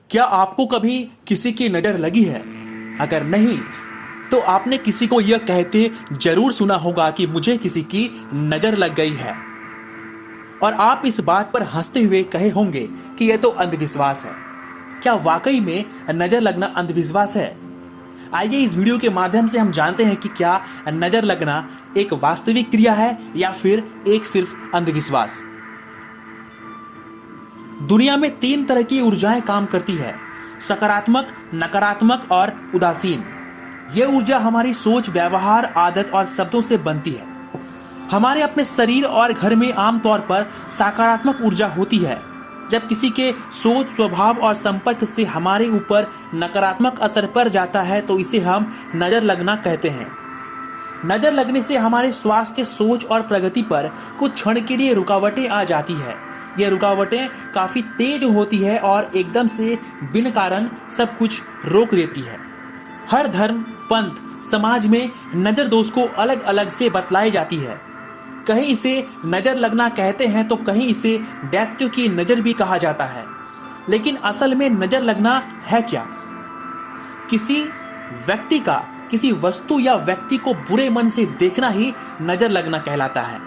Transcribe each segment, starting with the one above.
क्या आपको कभी किसी की नज़र लगी है? अगर नहीं तो आपने किसी को यह कहते जरूर सुना होगा कि मुझे किसी की नज़र लग गई है। और आप इस बात पर हंसते हुए कहे होंगे कि यह तो अंधविश्वास है। क्या वाकई में नज़र लगना अंधविश्वास है? आइए इस वीडियो के माध्यम से हम जानते हैं कि क्या नज़र लगना एक वास्तविक क्रिया है या फिर एक सिर्फ अंधविश्वास। दुनिया में 3 तरह की ऊर्जाएं काम करती है: सकारात्मक, नकारात्मक और उदासीन। यह ऊर्जा हमारी सोच, व्यवहार, आदत और शब्दों से बनती है। हमारे अपने शरीर और घर में आमतौर पर सकारात्मक ऊर्जा होती है। जब किसी के सोच, स्वभाव और संपर्क से हमारे ऊपर नकारात्मक असर पड़ जाता है तो इसे हम नज़र लगना कहते हैं। नज़र लगने से हमारे स्वास्थ्य, सोच और प्रगति पर कुछ क्षण के लिए रुकावटें आ जाती है। यह रुकावटें काफी तेज होती है और एकदम से बिन कारण सब कुछ रोक देती है। हर धर्म, पंथ, समाज में नजर दोष को अलग अलग से बतलाई जाती है। कहीं इसे नजर लगना कहते हैं तो कहीं इसे दैत्य की नजर भी कहा जाता है। लेकिन असल में नजर लगना है क्या? किसी व्यक्ति का किसी वस्तु या व्यक्ति को बुरे मन से देखना ही नजर लगना कहलाता है।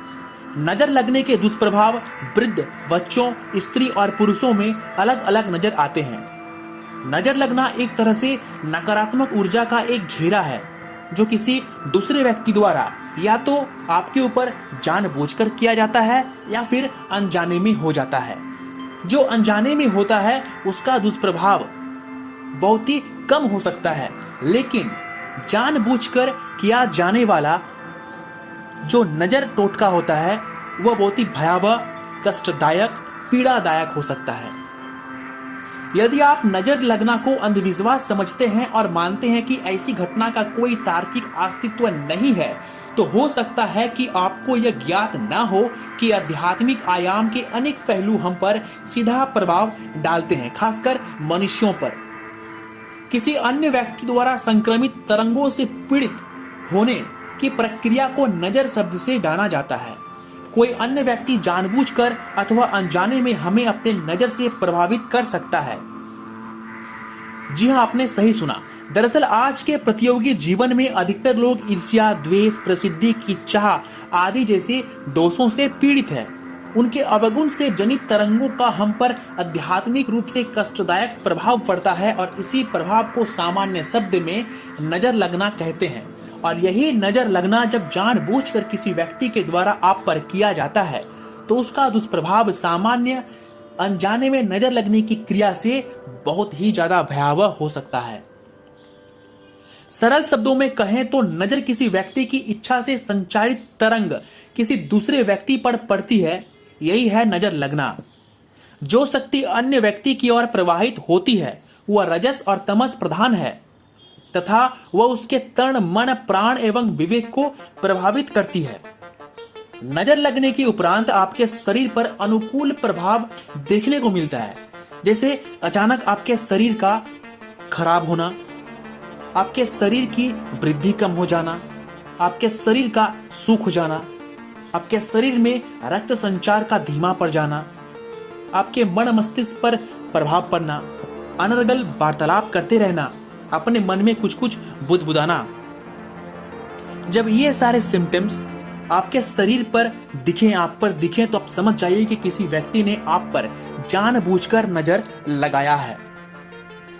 नजर लगने के दुष्प्रभाव वृद्ध, बच्चों, स्त्री और पुरुषों में अलग अलग नजर आते हैं। नजर लगना एक तरह से नकारात्मक ऊर्जा का एक घेरा है जो किसी दूसरे व्यक्ति द्वारा या तो आपके ऊपर जानबूझकर किया जाता है या फिर अनजाने में हो जाता है। जो अनजाने में होता है उसका दुष्प्रभाव बहुत ही कम हो सकता है, लेकिन जानबूझकर किया जाने वाला जो नजर टोटका होता है वह बहुत ही भयावह, कष्टदायक, पीड़ादायक हो सकता है। यदि आप नजर लगना को अंधविश्वास समझते हैं और मानते हैं कि ऐसी घटना का कोई तार्किक अस्तित्व नहीं है, तो हो सकता है कि आपको यह ज्ञात न हो कि आध्यात्मिक आयाम के अनेक पहलू हम पर सीधा प्रभाव डालते हैं, खासकर मनुष्यों पर। किसी अन्य व्यक्ति द्वारा संक्रमित तरंगों से पीड़ित होने की प्रक्रिया को नजर शब्द से जाना जाता है। कोई अन्य व्यक्ति जानबूझकर अथवा अनजाने में हमें अपने नजर से प्रभावित कर सकता है। जी हां, आपने सही सुना। दरअसल आज के प्रतियोगी जीवन में अधिकतर लोग ईर्ष्या, द्वेष, प्रसिद्धि की चाह आदि जैसे दोषों से पीड़ित हैं। उनके अवगुण से जनित तरंगों का हम पर आध्यात्मिक रूप से कष्टदायक प्रभाव पड़ता है और इसी प्रभाव को सामान्य शब्द में नजर लगना कहते हैं। और यही नजर लगना जब जानबूझकर किसी व्यक्ति के द्वारा आप पर किया जाता है तो उसका दुष्प्रभाव सामान्य अनजाने में नजर लगने की क्रिया से बहुत ही ज्यादा भयावह हो सकता है। सरल शब्दों में कहें तो नजर किसी व्यक्ति की इच्छा से संचारित तरंग किसी दूसरे व्यक्ति पर पड़ती है, यही है नजर लगना। जो शक्ति अन्य व्यक्ति की ओर प्रवाहित होती है वह रजस और तमस प्रधान है तथा वह उसके तन, मन, प्राण एवं विवेक को प्रभावित करती है। नजर लगने के उपरांत आपके शरीर पर अनुकूल प्रभाव देखने को मिलता है, जैसे अचानक आपके शरीर का खराब होना, आपके शरीर की वृद्धि कम हो जाना, आपके शरीर का सूख जाना, आपके शरीर में रक्त संचार का धीमा पड़ जाना, आपके मन मस्तिष्क पर प्रभाव पड़ना, अनर्गल वार्तालाप करते रहना, अपने मन में कुछ कुछ बुदबुदाना। जब ये सारे सिम्टम्स आपके शरीर पर दिखें, आप पर दिखें, तो आप समझ जाइए कि किसी व्यक्ति ने आप पर जानबूझकर नजर लगाया है।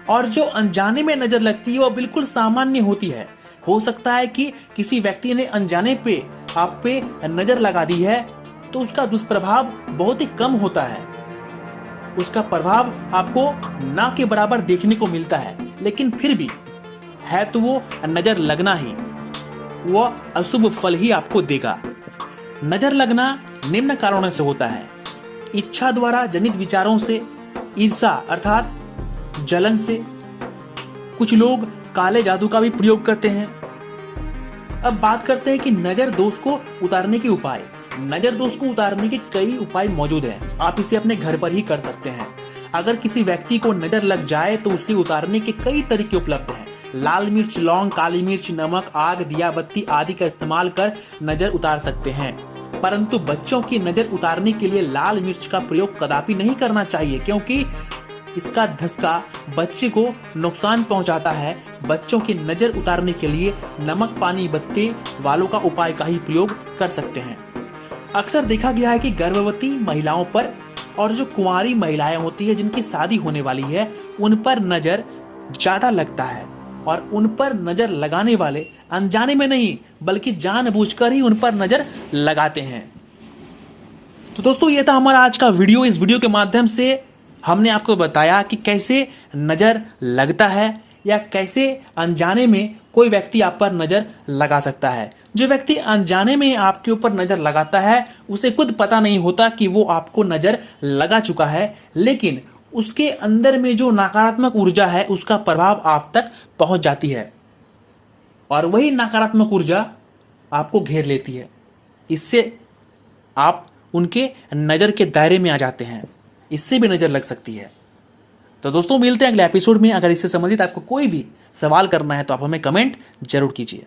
और जो अनजाने में नजर लगती है वो बिल्कुल सामान्य होती है। हो सकता है कि किसी व्यक्ति ने अनजाने पे आप पे नजर लगा दी है तो उसका दुष्प्रभाव बहुत ही कम होता है, उसका प्रभाव आपको ना के बराबर देखने को मिलता है, लेकिन फिर भी है तो वो नजर लगना ही, वो अशुभ फल ही आपको देगा। नजर लगना निम्न कारणों से होता है: इच्छा द्वारा जनित विचारों से, ईर्ष्या अर्थात जलन से। कुछ लोग काले जादू का भी प्रयोग करते हैं। अब बात करते हैं कि नजर दोष को उतारने के उपाय। नजर दोष को उतारने के कई उपाय मौजूद हैं। आप इसे अपने घर पर ही कर सकते हैं। अगर किसी व्यक्ति को नजर लग जाए तो उसे उतारने के कई तरीके उपलब्ध हैं। लाल मिर्च, लौंग, काली मिर्च, नमक, आग, दिया बत्ती आदि का इस्तेमाल कर नजर उतार सकते हैं। परंतु बच्चों की नजर उतारने के लिए लाल मिर्च का प्रयोग कदापि नहीं करना चाहिए, क्योंकि इसका धक्का बच्चे को नुकसान पहुंचाता है। बच्चों की नजर उतारने के लिए नमक पानी बत्ते वालों का उपाय का ही प्रयोग कर सकते हैं। अक्सर देखा गया है कि गर्भवती महिलाओं पर और जो कुंवारी महिलाएं होती है जिनकी शादी होने वाली है उन पर नजर ज्यादा लगता है, और उन पर नजर लगाने वाले अनजाने में नहीं बल्कि जानबूझकर ही उन पर नजर लगाते हैं। तो दोस्तों, ये था हमारा आज का वीडियो। इस वीडियो के माध्यम से हमने आपको बताया कि कैसे नजर लगता है या कैसे अनजाने में कोई व्यक्ति आप पर नजर लगा सकता है। जो व्यक्ति अनजाने में आपके ऊपर नजर लगाता है उसे खुद पता नहीं होता कि वो आपको नजर लगा चुका है, लेकिन उसके अंदर में जो नकारात्मक ऊर्जा है उसका प्रभाव आप तक पहुंच जाती है और वही नकारात्मक ऊर्जा आपको घेर लेती है। इससे आप उनके नजर के दायरे में आ जाते हैं, इससे भी नजर लग सकती है। तो दोस्तों, मिलते हैं अगले एपिसोड में। अगर इससे संबंधित आपको कोई भी सवाल करना है तो आप हमें कमेंट जरूर कीजिए।